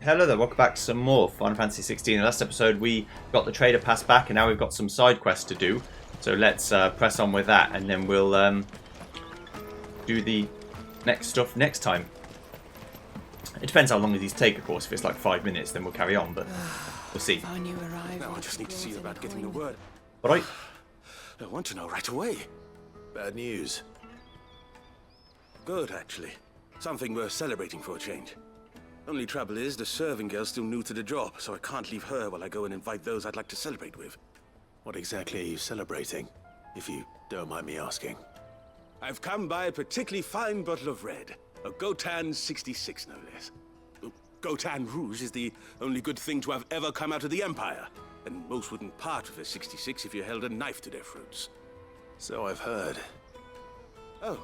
Hello there, welcome back to some more Final Fantasy XVI. In the last episode we got the trader pass back and now we've got some side quests to do. So let's press on with that and then we'll do the next stuff next time. It depends how long these take, of course. If it's like 5 minutes then we'll carry on, but we'll see. Now I just need to see about getting the word. Alright. I want to know right away. Bad news. Good, actually. Something worth celebrating for a change. Only trouble is, the serving girl's still new to the job, so I can't leave her while I go and invite those I'd like to celebrate with. What exactly are you celebrating, if you don't mind me asking? I've come by a particularly fine bottle of red. A Gotan 66, no less. Gotan Rouge is the only good thing to have ever come out of the Empire. And most wouldn't part with a 66 if you held a knife to their throats. So I've heard. Oh,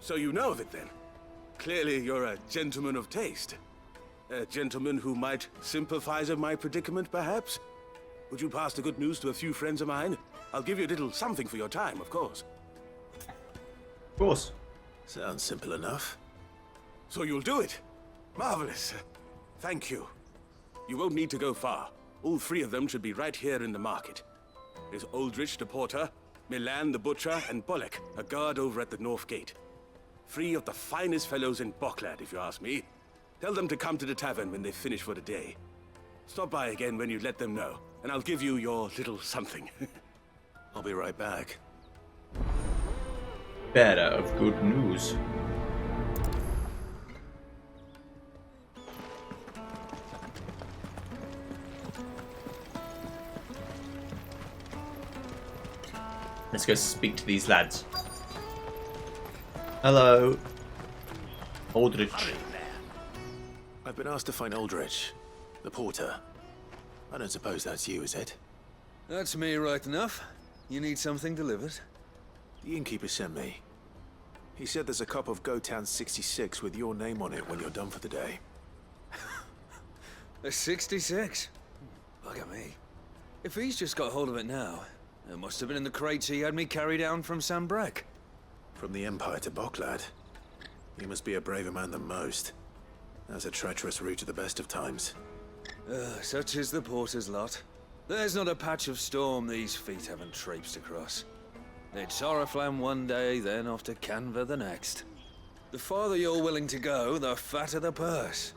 so you know of it then? Clearly you're a gentleman of taste. A gentleman who might sympathize with my predicament, perhaps? Would you pass the good news to a few friends of mine? I'll give you a little something for your time, of course. Of course. Sounds simple enough. So you'll do it? Marvelous. Thank you. You won't need to go far. All three of them should be right here in the market. There's Aldrich the porter, Milan the butcher, and Bolek, a guard over at the north gate. Three of the finest fellows in Boklad, if you ask me. Tell them to come to the tavern when they finish for the day. Stop by again when you let them know, and I'll give you your little something. I'll be right back. Bearer of good news. Let's go speak to these lads. Hello. Aldrich. I've been asked to find Aldrich, the porter. I don't suppose that's you, is it? That's me right enough. You need something delivered? The innkeeper sent me. He said there's a cup of Gotan 66 with your name on it when you're done for the day. A 66? Look at me. If he's just got hold of it now, it must have been in the crates he had me carry down from Sambrek. From the Empire to Boklad. You must be a braver man than most. That's a treacherous route at the best of times. Such is the porter's lot. There's not a patch of storm these feet haven't traipsed across. It's Oriflamme one day, then off to Canva the next. The farther you're willing to go, the fatter the purse.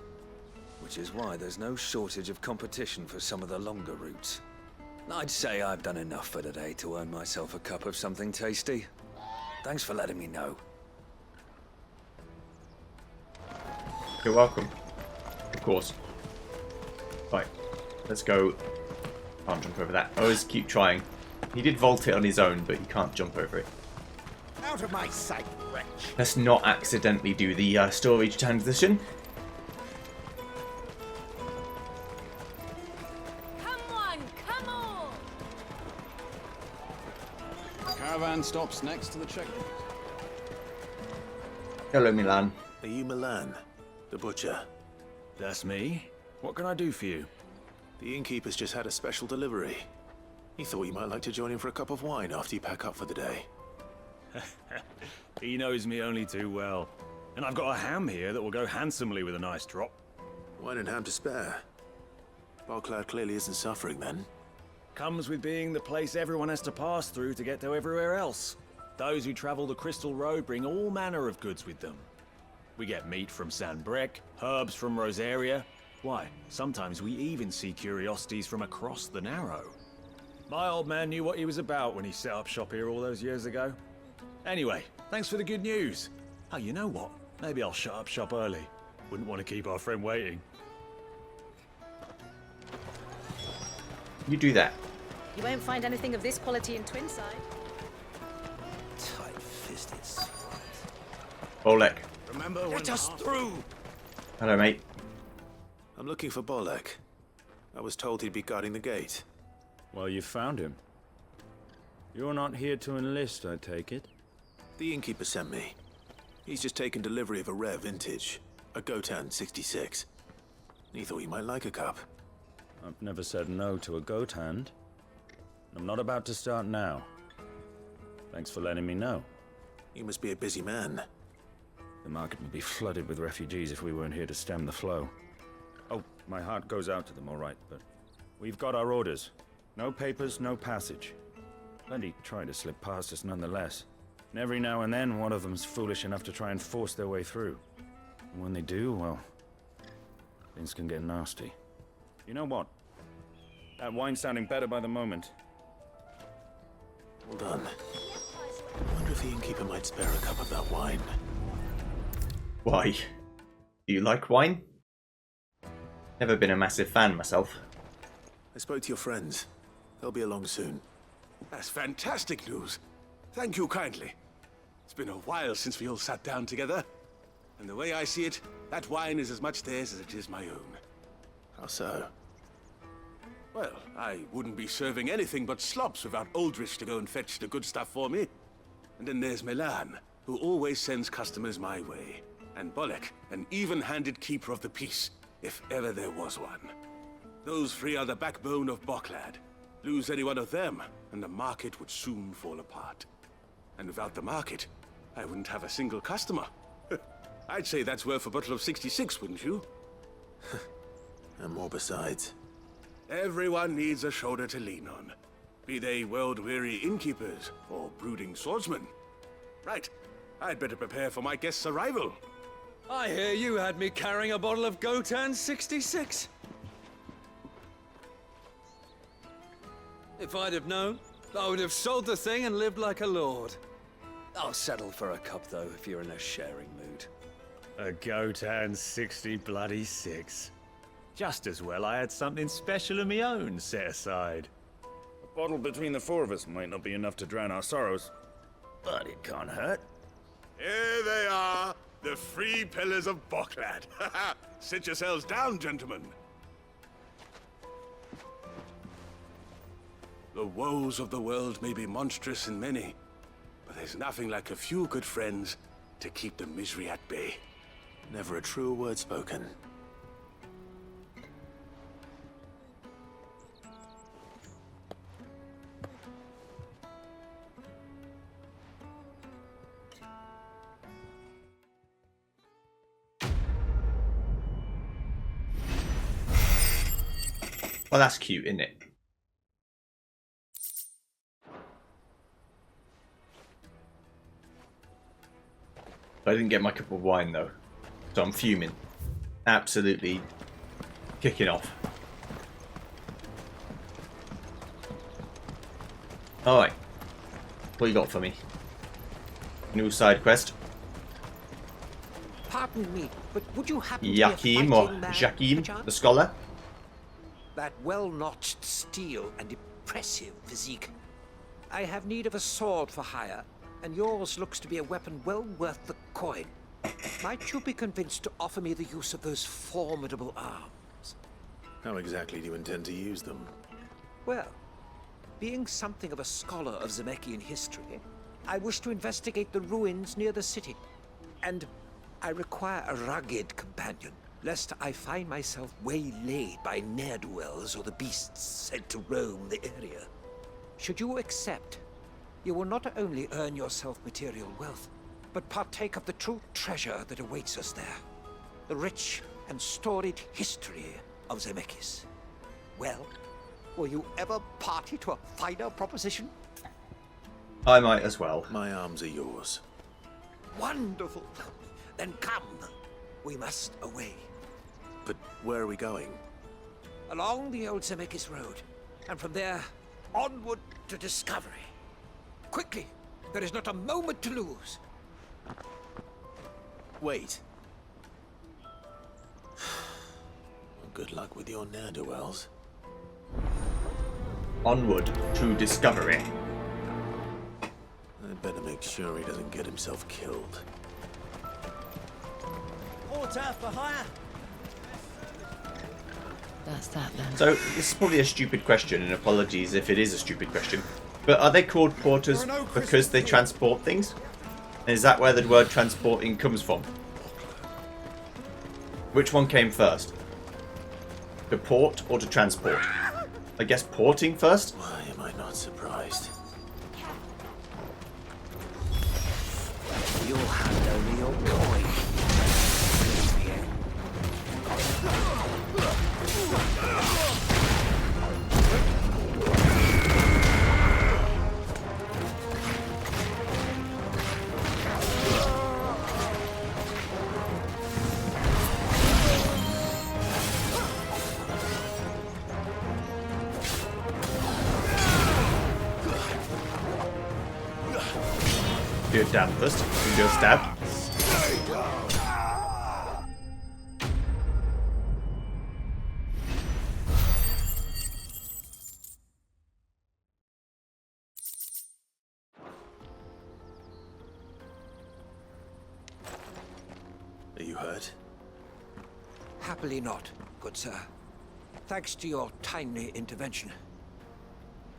Which is why there's no shortage of competition for some of the longer routes. I'd say I've done enough for today to earn myself a cup of something tasty. Thanks for letting me know. You're welcome. Of course. Right. Let's go. Can't jump over that. I always keep trying. He did vault it on his own, but you can't jump over it. Out of my sight, wretch. Let's not accidentally do the storage transition. Come on! Caravan stops next to the checkpoint. Hello, Milan. Are you Milan, the butcher? That's me. What can I do for you? The innkeeper's just had a special delivery. He thought you might like to join him for a cup of wine after you pack up for the day. He knows me only too well. And I've got a ham here that will go handsomely with a nice drop. Wine and ham to spare. Boklad clearly isn't suffering then. Comes with being the place everyone has to pass through to get to everywhere else. Those who travel the Crystal Road bring all manner of goods with them. We get meat from Sanbrek, herbs from Rosaria. Why, sometimes we even see curiosities from across the Narrow. My old man knew what he was about when he set up shop here all those years ago. Anyway, thanks for the good news. Oh, you know what? Maybe I'll shut up shop early. Wouldn't want to keep our friend waiting. You do that. You won't find anything of this quality in Twinside. Tight-fisted swine. Bolek. Remember when Let us through! Hello, mate. I'm looking for Bolek. I was told he'd be guarding the gate. Well, you found him. You're not here to enlist, I take it? The innkeeper sent me. He's just taken delivery of a rare vintage, a Gotan 66. He thought you might like a cup. I've never said no to a goat hand. I'm not about to start now. Thanks for letting me know. You must be a busy man. The market would be flooded with refugees if we weren't here to stem the flow. Oh, My heart goes out to them, all right, but we've got our orders. No papers, no passage. Plenty try to slip past us nonetheless. And every now and then, one of them's foolish enough to try and force their way through. And when they do, well, things can get nasty. You know what? That wine's sounding better by the moment. Well done. I wonder if the innkeeper might spare a cup of that wine. Why? Do you like wine? Never been a massive fan myself. I spoke to your friends. They'll be along soon. That's fantastic news. Thank you kindly. It's been a while since we all sat down together. And the way I see it, that wine is as much theirs as it is my own. How so? Well, I wouldn't be serving anything but slops without Aldrich to go and fetch the good stuff for me. And then there's Milan, who always sends customers my way. And Bolek, an even-handed keeper of the peace, if ever there was one. Those three are the backbone of Boklad. Lose any one of them, and the market would soon fall apart. And without the market, I wouldn't have a single customer. I'd say that's worth a bottle of 66, wouldn't you? And more besides. Everyone needs a shoulder to lean on. Be they world-weary innkeepers or brooding swordsmen. Right, I'd better prepare for my guest's arrival. I hear you had me carrying a bottle of Gotan 66. If I'd have known, I would have sold the thing and lived like a lord. I'll settle for a cup, though, if you're in a sharing mood. A Gotan 66. Just as well I had something special of my own set aside. A bottle between the four of us might not be enough to drown our sorrows, but it can't hurt. Here they are, the three pillars of Boklad. Sit yourselves down, gentlemen. The woes of the world may be monstrous and many, but there's nothing like a few good friends to keep the misery at bay. Never a truer word spoken. Well, that's cute, isn't it? I didn't get my cup of wine though, so I'm fuming. Absolutely kicking off. Alright, what you got for me? New side quest. Pardon me, but would you happen to Yakim be a or fighting man, Jakim, perchance? the scholar. That well-notched steel and impressive physique. I have need of a sword for hire, and yours looks to be a weapon well worth the coin. Might you be convinced to offer me the use of those formidable arms? How exactly do you intend to use them? Well, being something of a scholar of Zemeckis history, I wish to investigate the ruins near the city. And I require a rugged companion, lest I find myself waylaid by ne'er-do-wells or the beasts sent to roam the area. Should you accept, you will not only earn yourself material wealth, but partake of the true treasure that awaits us there. The rich and storied history of Zemeckis. Well, will you ever party to a finer proposition? I might as well. My arms are yours. Wonderful! Then come. We must away. But where are we going? Along the old Zemeckis Road, and from there, onward to discovery. Quickly! There is not a moment to lose. Wait. Well, good luck with your ne'er-do-wells. Onward to discovery. I'd better make sure he doesn't get himself killed. Water for hire! That's that then. So, this is probably a stupid question, and apologies if it is a stupid question. But are they called porters because they transport things? And is that where the word transporting comes from? Which one came first? To port or to transport? I guess porting first? Why am I not surprised? You'll hand over your coin. Do a dab first. You do a stab. Are you hurt? Happily not, good sir. Thanks to your timely intervention.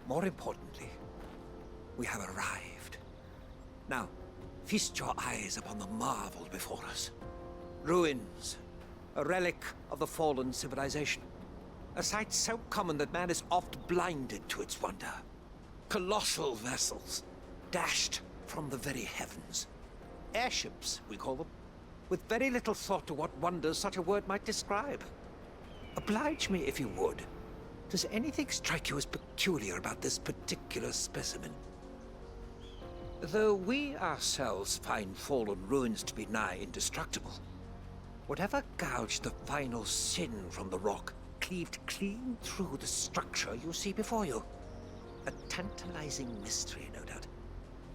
More importantly, we have arrived. Now, feast your eyes upon the marvel before us. Ruins, a relic of the fallen civilization. A sight so common that man is oft blinded to its wonder. Colossal vessels, dashed from the very heavens. Airships, we call them, with very little thought to what wonders such a word might describe. Oblige me if you would. Does anything strike you as peculiar about this particular specimen? Though we ourselves find fallen ruins to be nigh indestructible, whatever gouged the final sin from the rock cleaved clean through the structure you see before you. A tantalizing mystery, no doubt,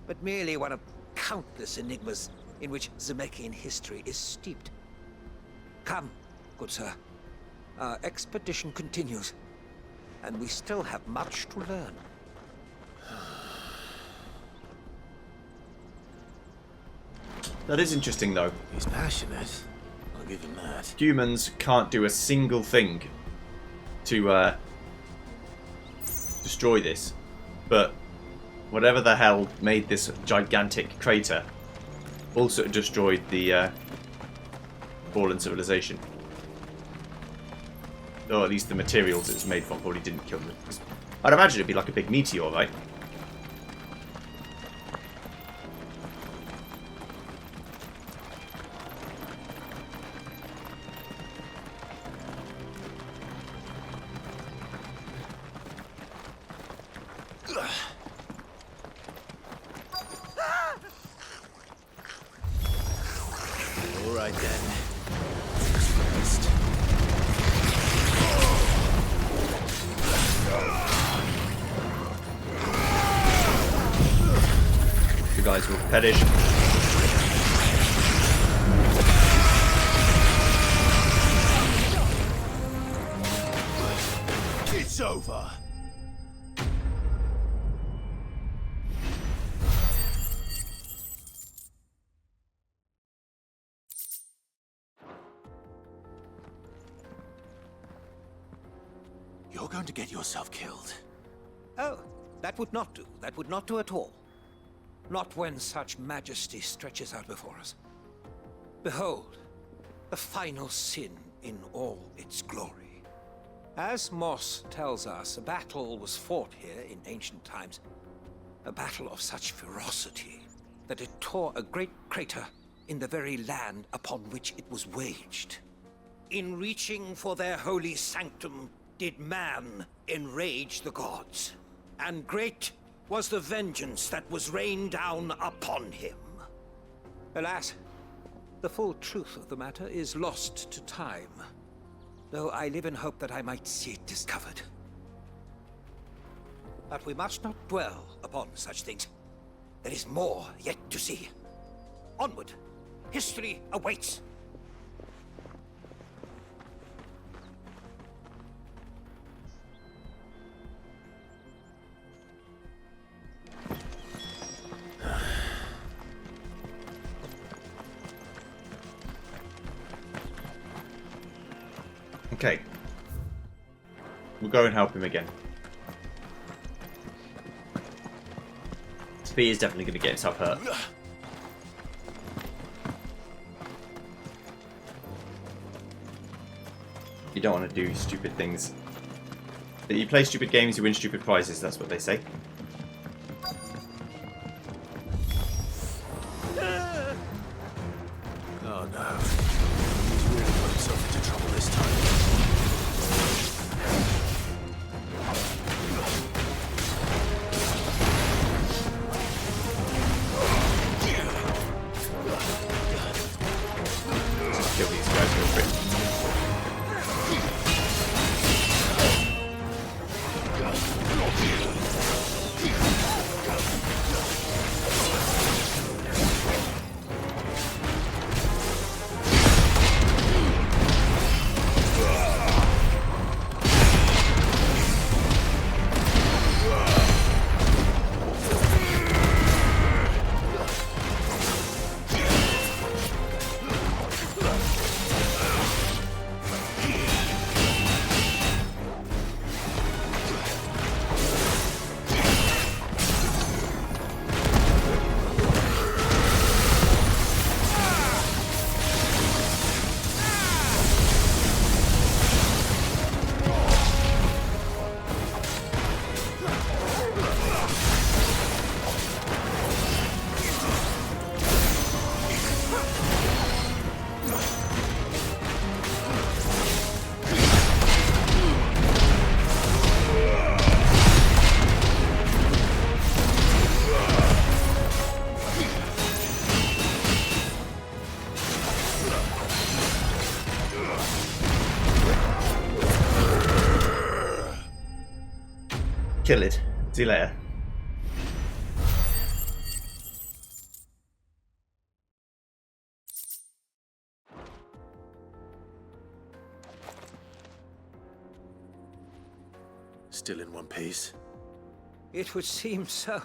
but merely one of countless enigmas in which Zemeckis history is steeped. Come, good sir. Our expedition continues, and we still have much to learn. That is interesting, though. He's passionate. I'll give him that. Humans can't do a single thing to destroy this, but whatever the hell made this gigantic crater also destroyed the fallen civilization. Or at least the materials it's made from probably didn't kill them. I'd imagine it'd be like a big meteor, right? All right then. You guys will perish. It's over. You're going to get yourself killed. Oh, that would not do. That would not do at all. Not when such majesty stretches out before us. Behold, the final sin in all its glory. As Moss tells us, a battle was fought here in ancient times. A battle of such ferocity that it tore a great crater in the very land upon which it was waged. In reaching for their holy sanctum, did man enrage the gods, and great was the vengeance that was rained down upon him. Alas, the full truth of the matter is lost to time, though I live in hope that I might see it discovered. But we must not dwell upon such things. There is more yet to see. Onward! History awaits! Okay. We'll go and help him again. Speed is definitely going to get himself hurt. You don't want to do stupid things. You play stupid games, you win stupid prizes, that's what they say. Oh no. He's really got himself into trouble this time. Kill these guys real quick. Kill it. See you later. Still in one piece. It would seem so.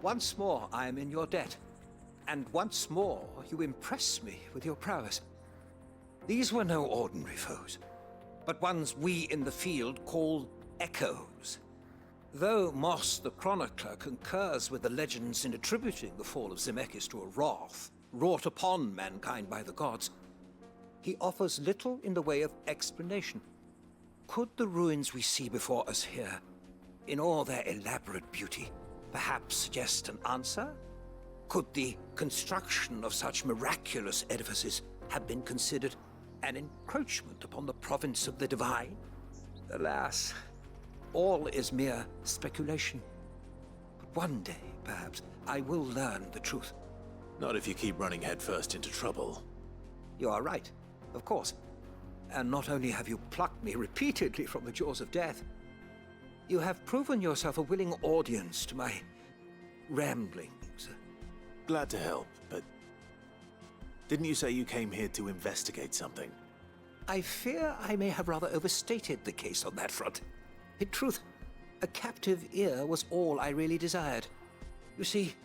Once more, I am in your debt. And once more, you impress me with your prowess. These were no ordinary foes, but ones we in the field call echoes. Though Moss the Chronicler concurs with the legends in attributing the fall of Zemeckis to a wrath wrought upon mankind by the gods, he offers little in the way of explanation. Could the ruins we see before us here, in all their elaborate beauty, perhaps suggest an answer? Could the construction of such miraculous edifices have been considered an encroachment upon the province of the divine? Alas, all is mere speculation. But one day, perhaps, I will learn the truth. Not if you keep running headfirst into trouble. You are right, of course. And not only have you plucked me repeatedly from the jaws of death, you have proven yourself a willing audience to my ramblings. Glad to help, but didn't you say you came here to investigate something? I fear I may have rather overstated the case on that front. In truth, a captive ear was all I really desired. You see,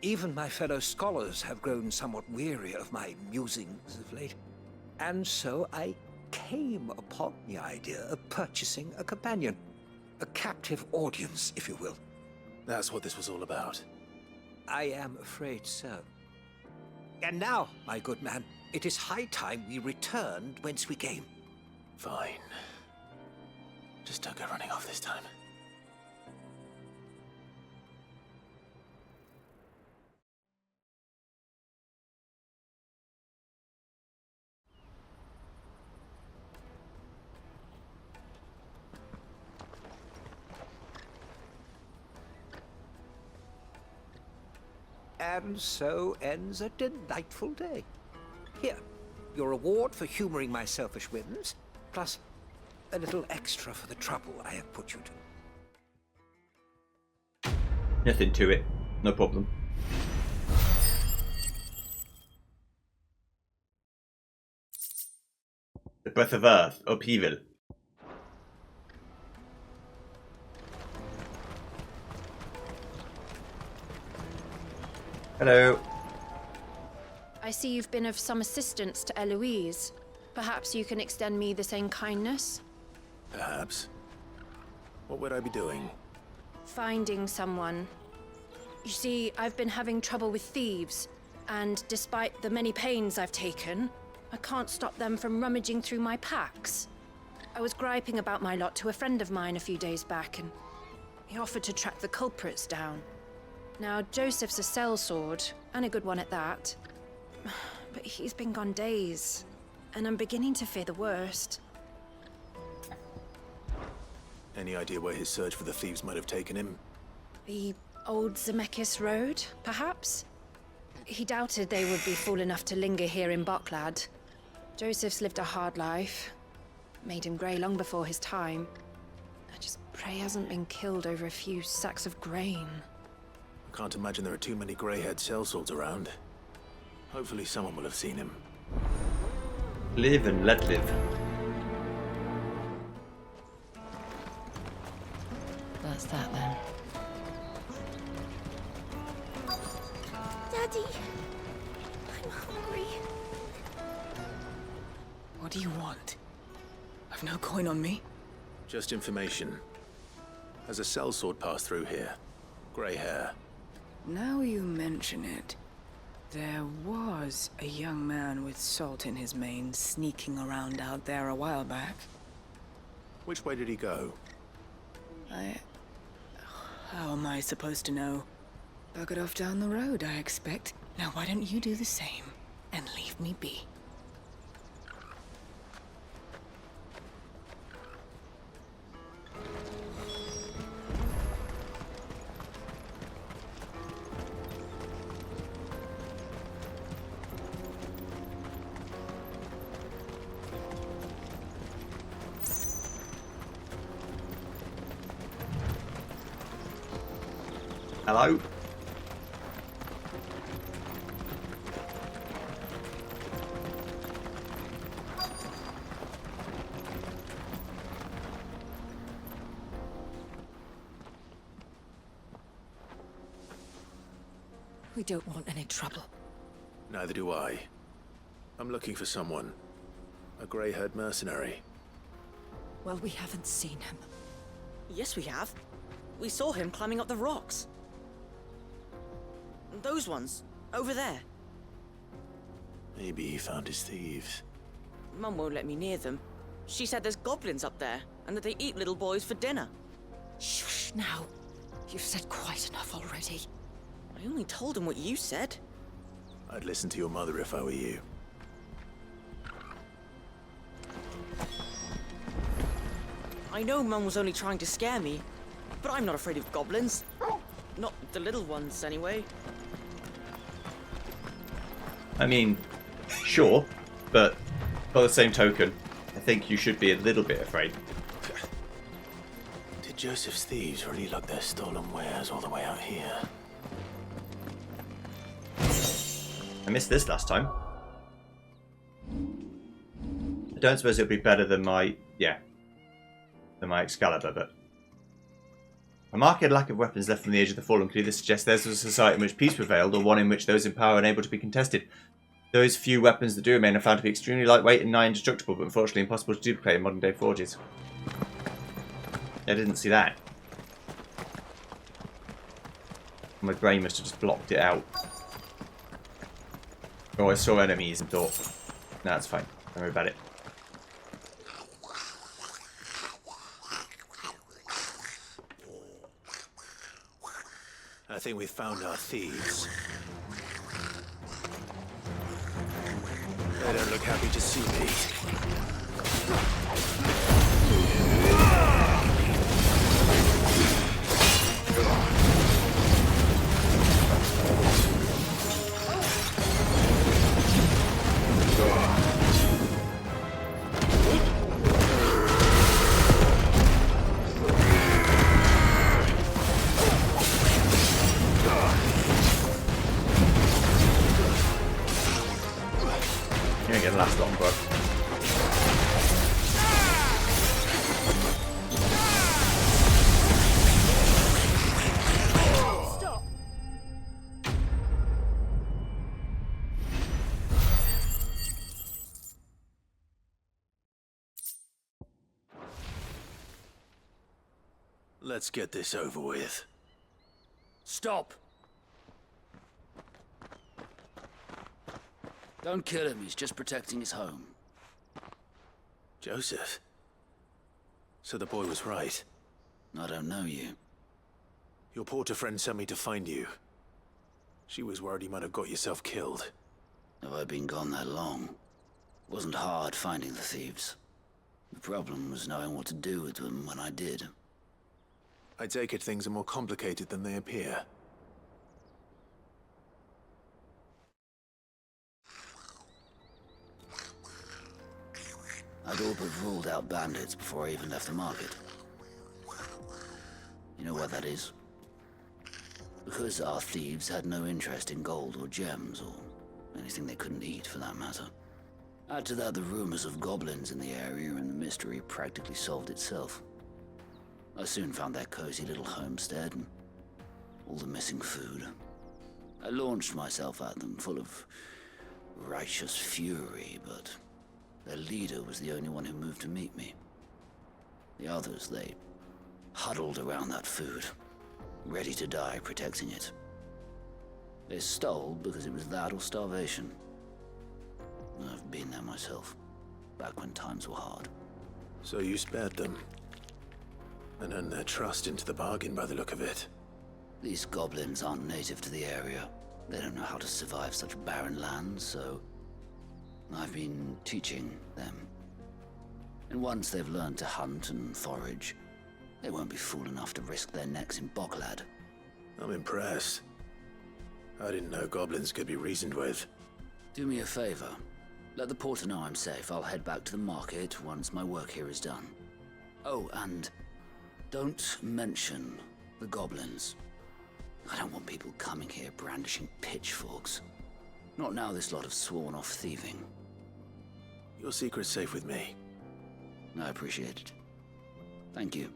even my fellow scholars have grown somewhat weary of my musings of late. And so I came upon the idea of purchasing a companion. A captive audience, if you will. That's what this was all about. I am afraid so. And now, my good man, it is high time we returned whence we came. Fine. Just don't go running off this time. And so ends a delightful day. Here, your reward for humoring my selfish whims, plus a little extra for the trouble I have put you to. Nothing to it. No problem. The Breath of Earth. Upheaval. Hello. I see you've been of some assistance to Eloise. Perhaps you can extend me the same kindness? Perhaps. What would I be doing? Finding someone. You see, I've been having trouble with thieves, and despite the many pains I've taken, I can't stop them from rummaging through my packs. I was griping about my lot to a friend of mine a few days back, and he offered to track the culprits down. Now, Joseph's a sellsword, and a good one at that. But he's been gone days, and I'm beginning to fear the worst. Any idea where his search for the thieves might have taken him? The old Zemeckis Road, perhaps? He doubted they would be fool enough to linger here in Boklad. Joseph's lived a hard life. Made him grey long before his time. I just pray he hasn't been killed over a few sacks of grain. Can't imagine there are too many grey-haired sellswords around. Hopefully someone will have seen him. Live and let live. That's that then. Daddy, I'm hungry. What do you want? I've no coin on me. Just information. Has a sellsword passed through here? Grey hair. Now you mention it, there was a young man with salt in his mane sneaking around out there a while back. Which way did he go? How am I supposed to know? Buggered off down the road, I expect. Now why don't you do the same and leave me be? Hello? We don't want any trouble. Neither do I. I'm looking for someone. A grey-haired mercenary. Well, we haven't seen him. Yes, we have. We saw him climbing up the rocks. Those ones, over there. Maybe he found his thieves. Mum won't let me near them. She said there's goblins up there, and that they eat little boys for dinner. Shush now. You've said quite enough already. I only told him what you said. I'd listen to your mother if I were you. I know Mum was only trying to scare me, but I'm not afraid of goblins. Not the little ones, anyway. I mean, sure, but by the same token, I think you should be a little bit afraid. Did Joseph's thieves really lug their stolen wares all the way out here? I missed this last time. I don't suppose it'll be better than my... than my Excalibur, but... A marked lack of weapons left from the Age of the Fallen could either suggest there's a society in which peace prevailed, or one in which those in power are unable to be contested. Those few weapons that do remain are found to be extremely lightweight and nigh indestructible, but unfortunately impossible to duplicate in modern-day forges. I didn't see that. My brain must have just blocked it out. Oh, I saw enemies and thought, no, it's fine. Don't worry about it. I think we've found our thieves. They don't look happy to see me. You ain't gonna last long, bro. Stop. Let's get this over with. Stop! Don't kill him, he's just protecting his home. Joseph? So the boy was right. I don't know you. Your porter friend sent me to find you. She was worried you might have got yourself killed. Have I been gone that long? It wasn't hard finding the thieves. The problem was knowing what to do with them when I did. I take it things are more complicated than they appear. I'd all but ruled out bandits before I even left the market. You know what that is? Because our thieves had no interest in gold or gems, or anything they couldn't eat for that matter. Add to that the rumors of goblins in the area, and the mystery practically solved itself. I soon found their cozy little homestead, and all the missing food. I launched myself at them, full of righteous fury, but their leader was the only one who moved to meet me. The others, they huddled around that food, ready to die protecting it. They stole because it was that or starvation. I've been there myself, back when times were hard. So you spared them? And earned their trust into the bargain by the look of it. These goblins aren't native to the area. They don't know how to survive such barren lands, so I've been teaching them. And once they've learned to hunt and forage, they won't be fool enough to risk their necks in Boklad. I'm impressed. I didn't know goblins could be reasoned with. Do me a favor. Let the porter know I'm safe. I'll head back to the market once my work here is done. Oh, and don't mention the goblins. I don't want people coming here brandishing pitchforks. Not now this lot have sworn off thieving. Your secret's safe with me. I appreciate it. Thank you.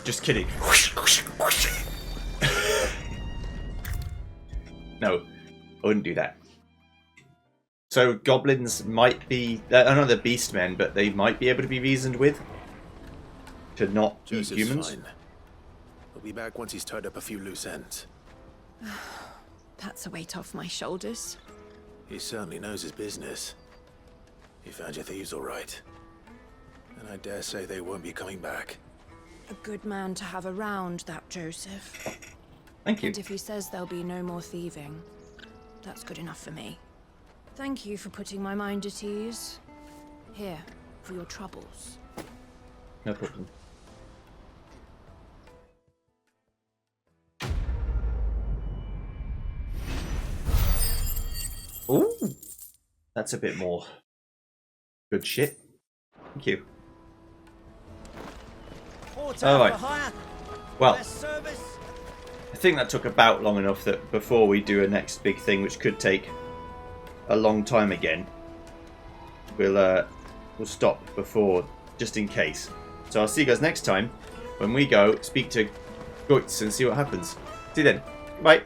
Just kidding. No, I wouldn't do that. So goblins might be... I know they're beastmen, but they might be able to be reasoned with. To not eat Joseph's humans. fine. He'll be back once he's tied up a few loose ends. That's a weight off my shoulders. He certainly knows his business. He found your thieves all right. And I dare say they won't be coming back. A good man to have around, that Joseph. Thank you. And if he says there'll be no more thieving, that's good enough for me. Thank you for putting my mind at ease. Here, for your troubles. No problem. Ooh, that's a bit more good shit. Thank you. Alright. Well, I think that took about long enough that before we do a next big thing, which could take a long time again, we'll stop before, just in case. So I'll see you guys next time when we go speak to Goitz and see what happens. See you then. Bye.